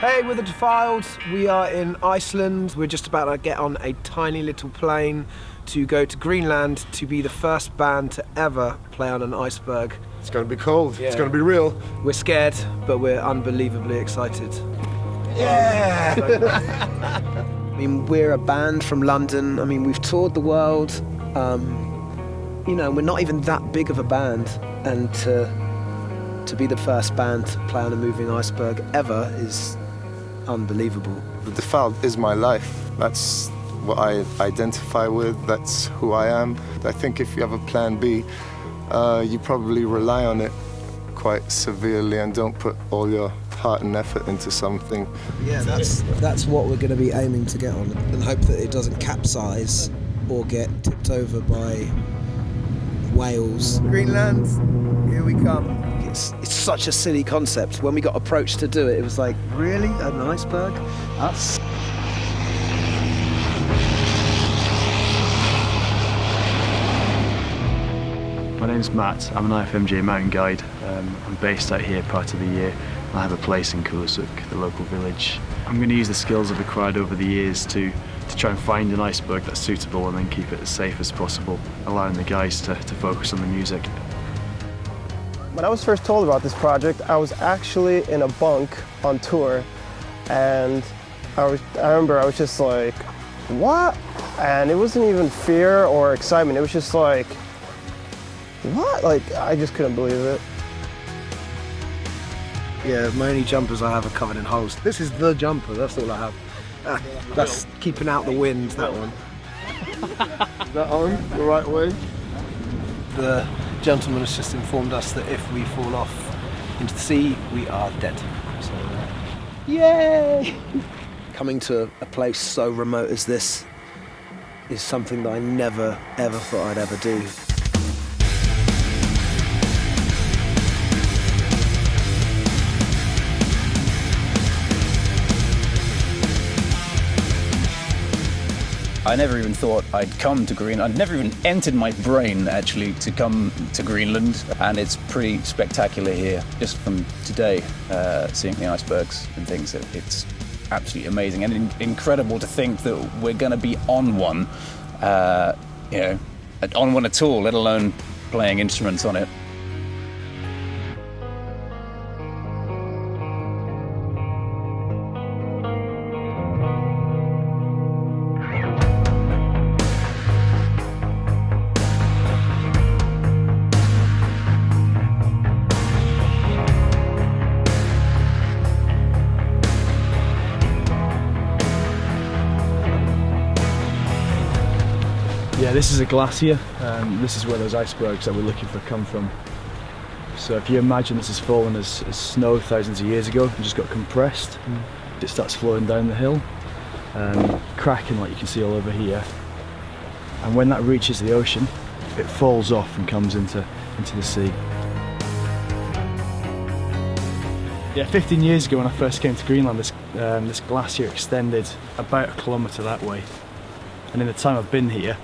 Hey, we're The Defiled. We are in Iceland. We're just about to get on a tiny little plane to go to Greenland to be the first band to ever play on an iceberg. It's going to be cold. Yeah. It's going to be real. We're scared, but we're unbelievably excited. Yeah! I mean, we're a band from London. I mean, we've toured the world. You know, we're not even that big of a band, and to be the first band to play on a moving iceberg ever is unbelievable. The Defiled is my life. That's what I identify with. That's who I am. I think if you have a plan B, you probably rely on it quite severely and don't put all your heart and effort into something. Yeah, that's what we're going to be aiming to get on, and hope that it doesn't capsize or get tipped over by whales. Greenland, here we come. It's such a silly concept. When we got approached to do it, it was like, really? An iceberg? Us? My name's Matt. I'm an IFMJ mountain guide. I'm based out here part of the year. I have a place in Kulusuk, the local village. I'm going to use the skills I've acquired over the years to try and find an iceberg that's suitable and then keep it as safe as possible, allowing the guys to focus on the music. When I was first told about this project, I was actually in a bunk on tour, and I remember I was just like, what? And it wasn't even fear or excitement, it was just like, what? Like, I just couldn't believe it. Yeah, my only jumpers I have are covered in holes. This is the jumper, that's all I have. That's keeping out the wind, that one. That on the right way? The gentleman has just informed us that if we fall off into the sea, we are dead. So, yay! Coming to a place so remote as this is something that I never, ever thought I'd ever do. I never even thought I'd come to Greenland. I'd never even entered my brain, actually, to come to Greenland. And it's pretty spectacular here. Just from today, seeing the icebergs and things, it's absolutely amazing. And incredible to think that we're going to be on one, you know, on one at all, let alone playing instruments on it. Yeah, this is a glacier. This is where those icebergs that we're looking for come from. So if you imagine this has fallen as snow thousands of years ago and just got compressed, it starts flowing down the hill, cracking like you can see all over here. And when that reaches the ocean, it falls off and comes into the sea. Yeah, 15 years ago when I first came to Greenland, this glacier extended about 1 kilometre that way. And in the time I've been here,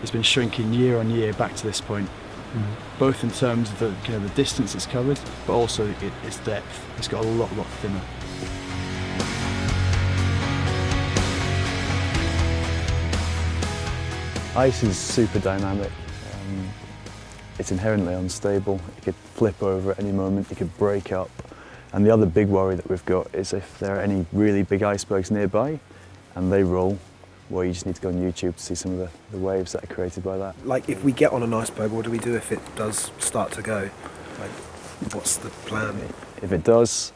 it's been shrinking year on year back to this point, both in terms of the distance it's covered, but also its depth. It's got a lot thinner. Ice is super dynamic. It's inherently unstable. It could flip over at any moment, it could break up. And the other big worry that we've got is if there are any really big icebergs nearby and they roll, well, you just need to go on YouTube to see some of the waves that are created by that. Like, if we get on an iceberg, what do we do if it does start to go? Like, what's the plan? If it does,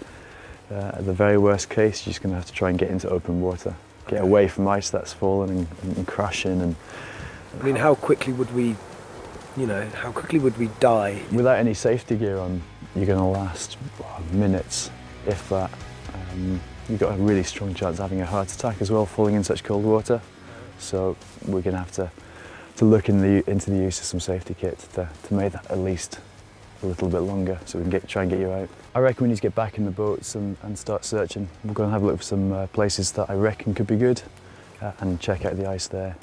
at the very worst case, you're just going to have to try and get into open water. Get away from ice that's fallen and crashing. And I mean, how quickly would we die? without any safety gear on, you're going to last minutes, if that. You've got a really strong chance of having a heart attack as well, falling in such cold water. So we're going to have to look into the use of some safety kit to make that at least a little bit longer, so we can try and get you out. I reckon we need to get back in the boats and start searching. We'll go and have a look for some places that I reckon could be good and check out the ice there.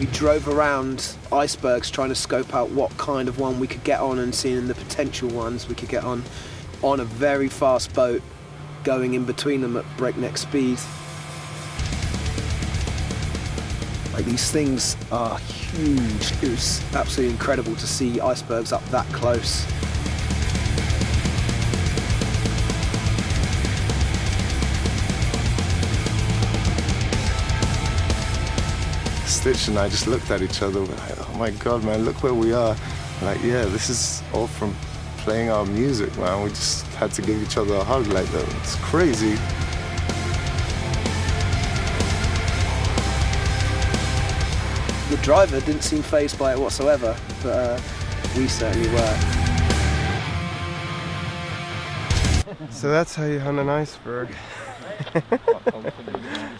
We drove around icebergs trying to scope out what kind of one we could get on and seeing the potential ones we could get on a very fast boat going in between them at breakneck speed. Like, these things are huge. It was absolutely incredible to see icebergs up that close. Stitch and I just looked at each other, we're like, oh my God, man, look where we are. Like, yeah, this is all from playing our music, man. We just had to give each other a hug like that. It's crazy. The driver didn't seem fazed by it whatsoever, but we certainly were. So that's how you hunt an iceberg.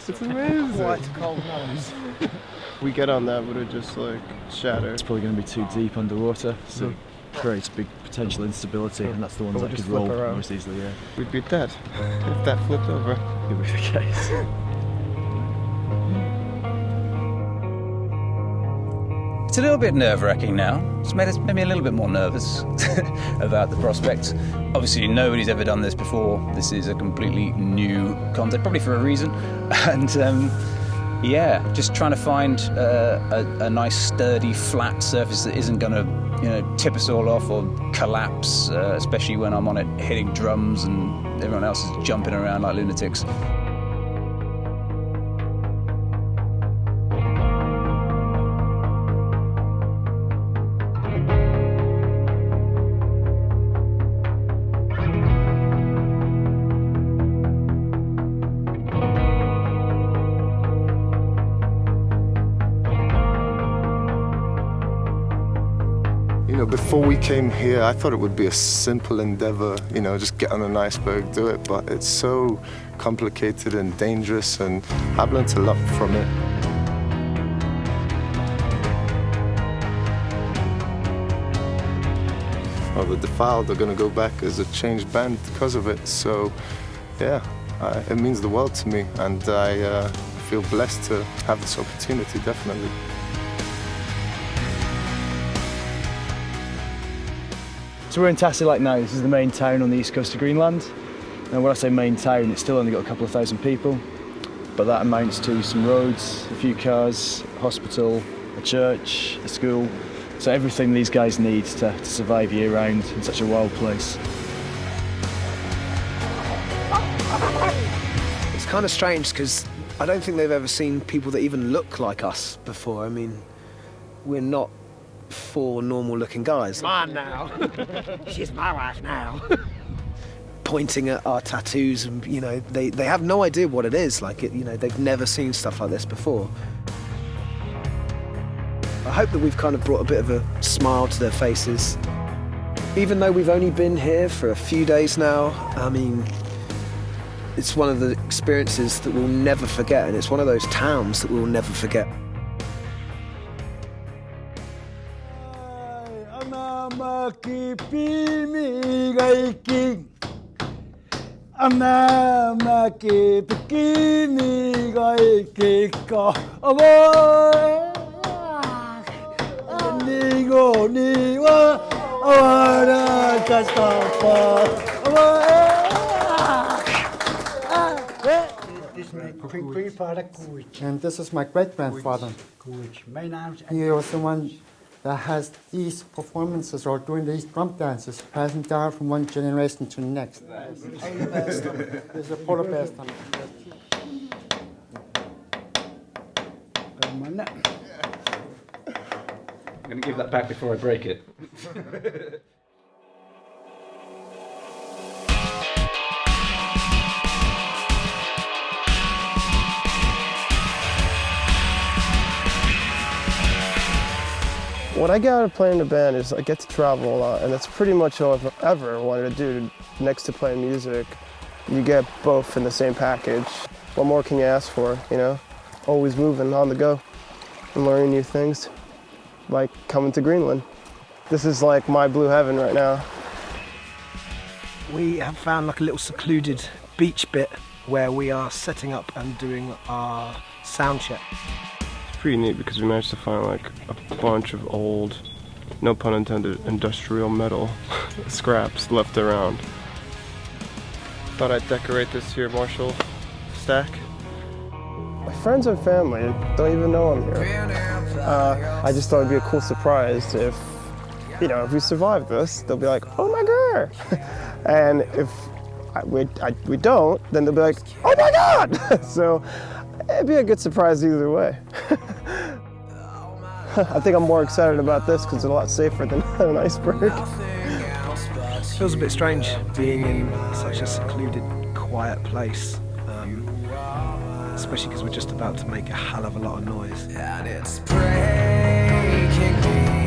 It's amazing. Quite a cold nose. We get on that, would it just like shatter? It's probably going to be too deep underwater, so it creates big potential instability, and that's the ones Or that just could roll flip around. most easily. Yeah, We'd be dead if that flipped over. could be the case. It's a little bit nerve-wracking now. It's made us maybe a little bit more nervous about the prospect. Obviously, nobody's ever done this before. This is a completely new concept, probably for a reason. And yeah, just trying to find a nice, sturdy, flat surface that isn't going to, tip us all off or collapse, especially when I'm on it hitting drums and everyone else is jumping around like lunatics. Before we came here, I thought it would be a simple endeavor, just get on an iceberg, do it, but it's so complicated and dangerous, and I've learned a lot from it. Well, The Defiled are going to go back as a changed band because of it, so yeah, it means the world to me, and I feel blessed to have this opportunity, definitely. So we're in Tassilak now. This is the main town on the east coast of Greenland. Now when I say main town, it's still only got a couple of thousand people, but that amounts to some roads, a few cars, a hospital, a church, a school. So everything these guys need to survive year round in such a wild place. It's kind of strange because I don't think they've ever seen people that even look like us before. I mean, we're not four normal-looking guys. Come on now. She's my wife now. Pointing at our tattoos, and they have no idea what it is. Like they've never seen stuff like this before. I hope that we've kind of brought a bit of a smile to their faces. Even though we've only been here for a few days now, I mean, it's one of the experiences that we'll never forget, and it's one of those towns that we'll never forget. And this is my great-grandfather. He was the one that has these performances or doing these drum dances, passing down from one generation to the next. There's a polar bear stomach. I'm going to give that back before I break it. What I get out of playing in a band is I get to travel a lot, and that's pretty much all I've ever wanted to do next to playing music. You get both in the same package. What more can you ask for, Always moving, on the go, and learning new things, like coming to Greenland. This is like my blue heaven right now. We have found like a little secluded beach bit where we are setting up and doing our sound check. pretty neat because we managed to find like a bunch of old, no pun intended, industrial metal scraps left around. Thought I'd decorate this here Marshall stack. My friends and family don't even know I'm here. I just thought it'd be a cool surprise if, you know, if we survive this, they'll be like, oh my god! And if we don't, then they'll be like, oh my god! So it'd be a good surprise either way. I think I'm more excited about this because it's a lot safer than an iceberg. It feels a bit strange being in such a secluded, quiet place. Especially because we're just about to make a hell of a lot of noise. And it's breaking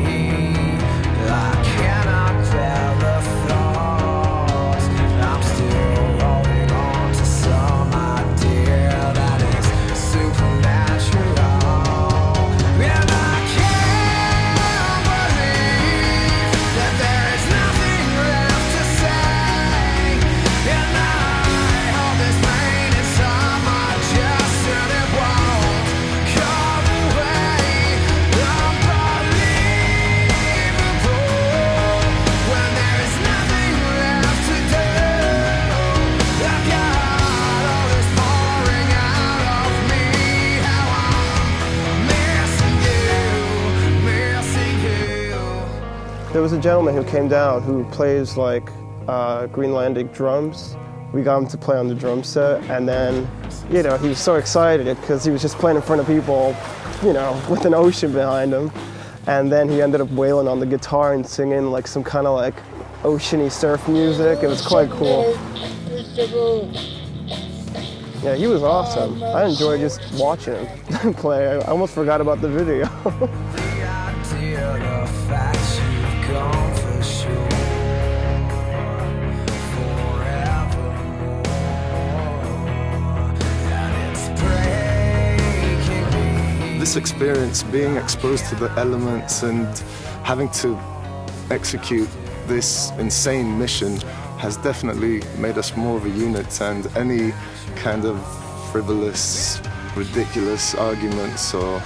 me. I cannot tell the thoughts. I'm still holding on to some idea that is supernatural. And I can't believe that there is nothing left to say. And I hold this pain inside my chest and it won't come away. Unbelievable when there is nothing left to do. I've got all this pouring out of me. How I'm missing you. There was a gentleman who came down who plays like Greenlandic drums. We got him to play on the drum set, and then, you know, he was so excited because he was just playing in front of people, you know, with an ocean behind him. And then he ended up wailing on the guitar and singing like some kind of like oceany surf music. It was quite cool. Yeah, he was awesome. I enjoyed just watching him play. I almost forgot about the video. This experience, being exposed to the elements and having to execute this insane mission, has definitely made us more of a unit, and any kind of frivolous, ridiculous arguments or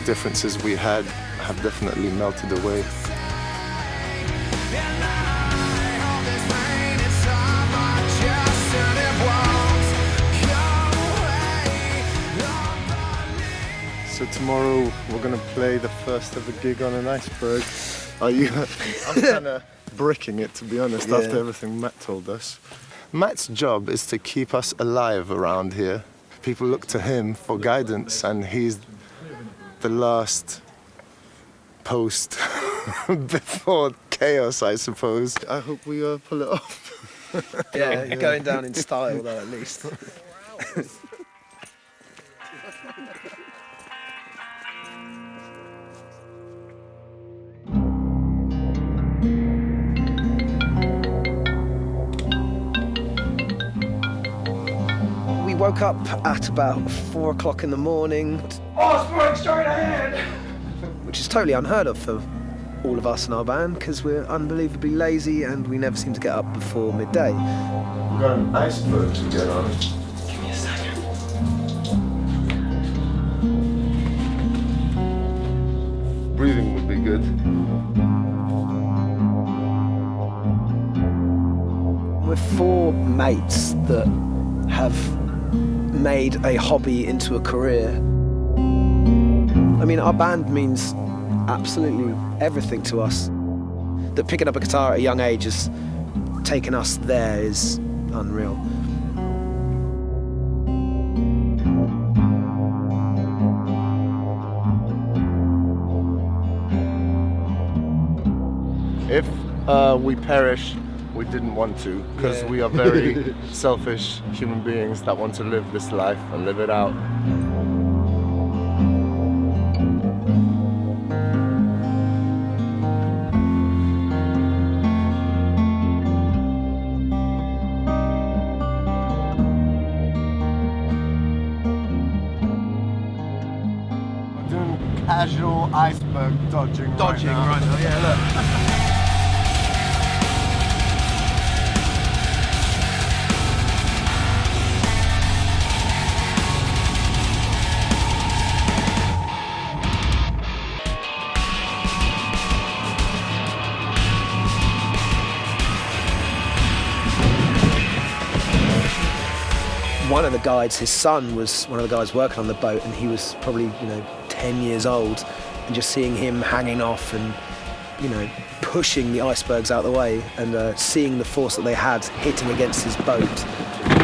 differences we had have definitely melted away. So tomorrow we're gonna play the first ever gig on an iceberg. Are you? I'm kind of bricking it, to be honest, after everything Matt told us. Matt's job is to keep us alive around here. People look to him for guidance, and he's the last post before chaos, I suppose. I hope we pull it off. Yeah, you're going down in style though, at least. We woke up at about 4 o'clock in the morning. Iceberg straight ahead! Which is totally unheard of for all of us in our band, because we're unbelievably lazy and we never seem to get up before midday. We've got an iceberg to get on. Give me a second. Breathing would be good. We're 4 mates that have made a hobby into a career. I mean, our band means absolutely everything to us. That picking up a guitar at a young age has taken us there is unreal. If we perish, we didn't want to, because we are very selfish human beings that want to live this life and live it out. We're doing casual iceberg dodging right now. Yeah, look. One of the guides, his son was one of the guys working on the boat, and he was probably 10 years old, and just seeing him hanging off and pushing the icebergs out of the way, and seeing the force that they had hitting against his boat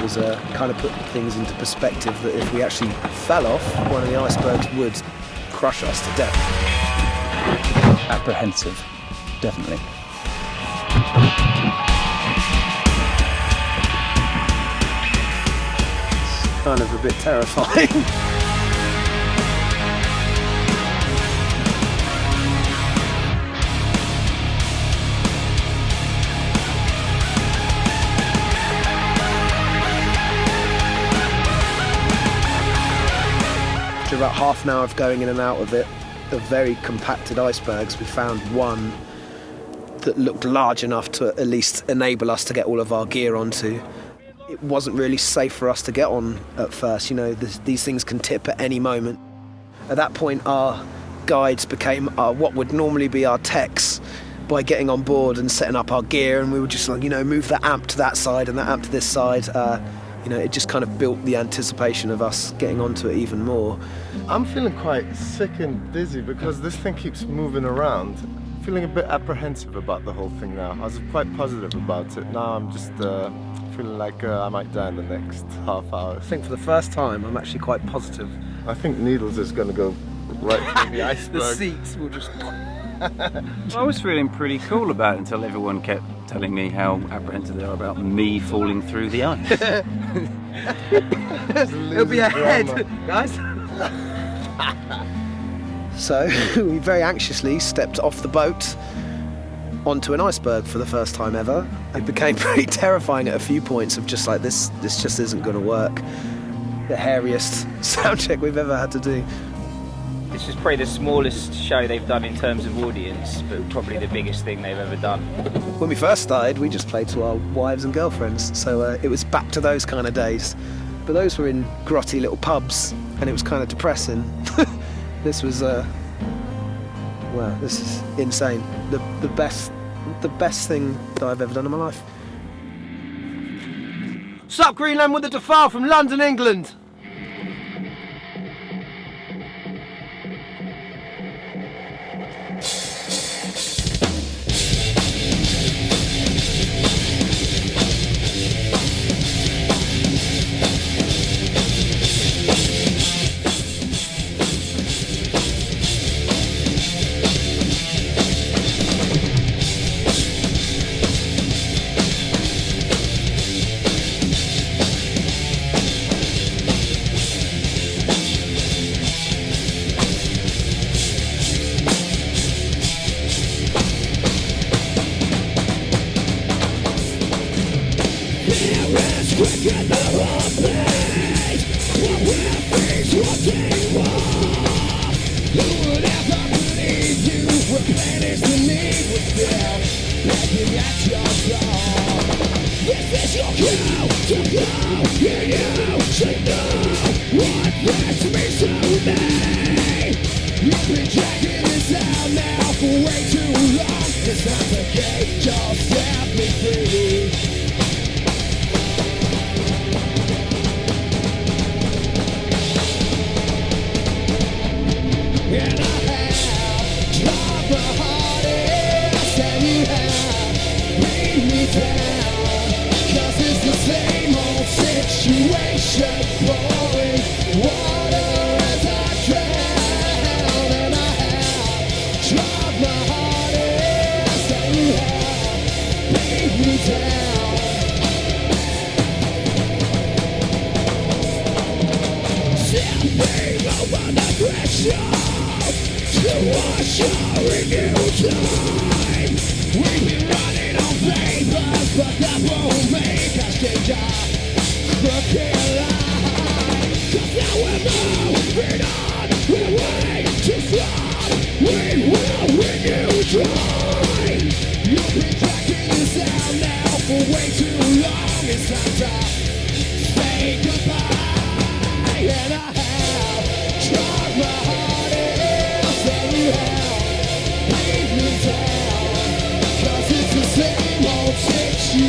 was kind of put things into perspective, that if we actually fell off, one of the icebergs would crush us to death. Apprehensive, definitely. It's kind of a bit terrifying. After about half an hour of going in and out of it, of very compacted icebergs, we found one that looked large enough to at least enable us to get all of our gear onto. It wasn't really safe for us to get on at first. These things can tip at any moment. At that point, our guides became what would normally be our techs by getting on board and setting up our gear, and we would just move the amp to that side and that amp to this side. It just kind of built the anticipation of us getting onto it even more. I'm feeling quite sick and dizzy because this thing keeps moving around. I'm feeling a bit apprehensive about the whole thing now. I was quite positive about it. Now I'm just feeling like I might die in the next half hour. I think for the first time, I'm actually quite positive. I think Needles is going to go right through the iceberg. The seats will just... I was feeling pretty cool about it until everyone kept telling me how apprehensive they are about me falling through the ice. It'll be ahead, guys. So we very anxiously stepped off the boat onto an iceberg for the first time ever. It became pretty terrifying at a few points of just like, this just isn't going to work. The hairiest sound check we've ever had to do. This is probably the smallest show they've done in terms of audience, but probably the biggest thing they've ever done. When we first started, we just played to our wives and girlfriends, so it was back to those kind of days. But those were in grotty little pubs, and it was kind of depressing. This was, this is insane. The best thing that I've ever done in my life. Sup, Greenland with the Defiled from London, England.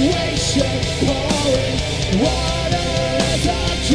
Situation pouring water as I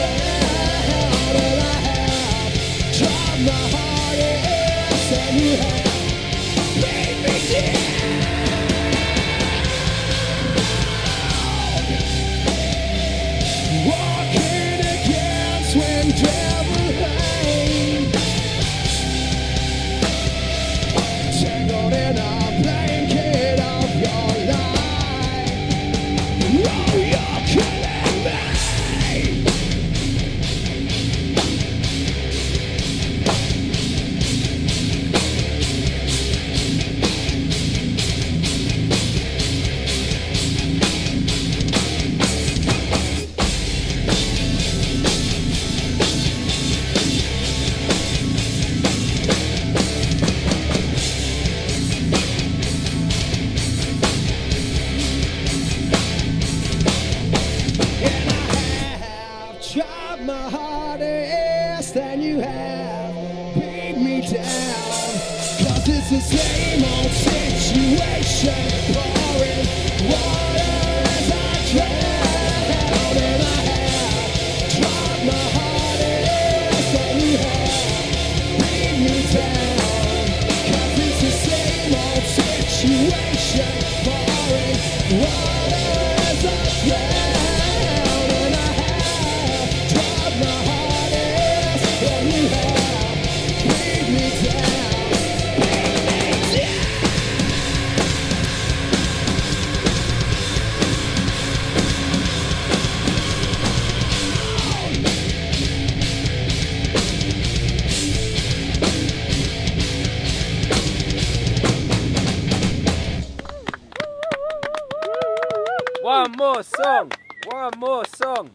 One more song! One more song!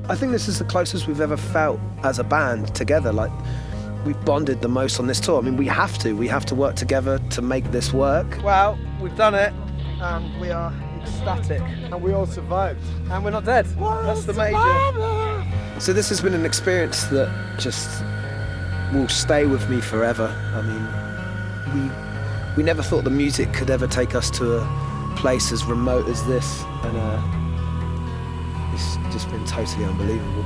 I think this is the closest we've ever felt as a band together. Like, we've bonded the most on this tour. I mean, we have to work together to make this work. Well, we've done it, and we are ecstatic. And we all survived. And we're not dead. That's the major. So this has been an experience that just will stay with me forever. I mean, we never thought the music could ever take us to a place as remote as this, and it's just been totally unbelievable.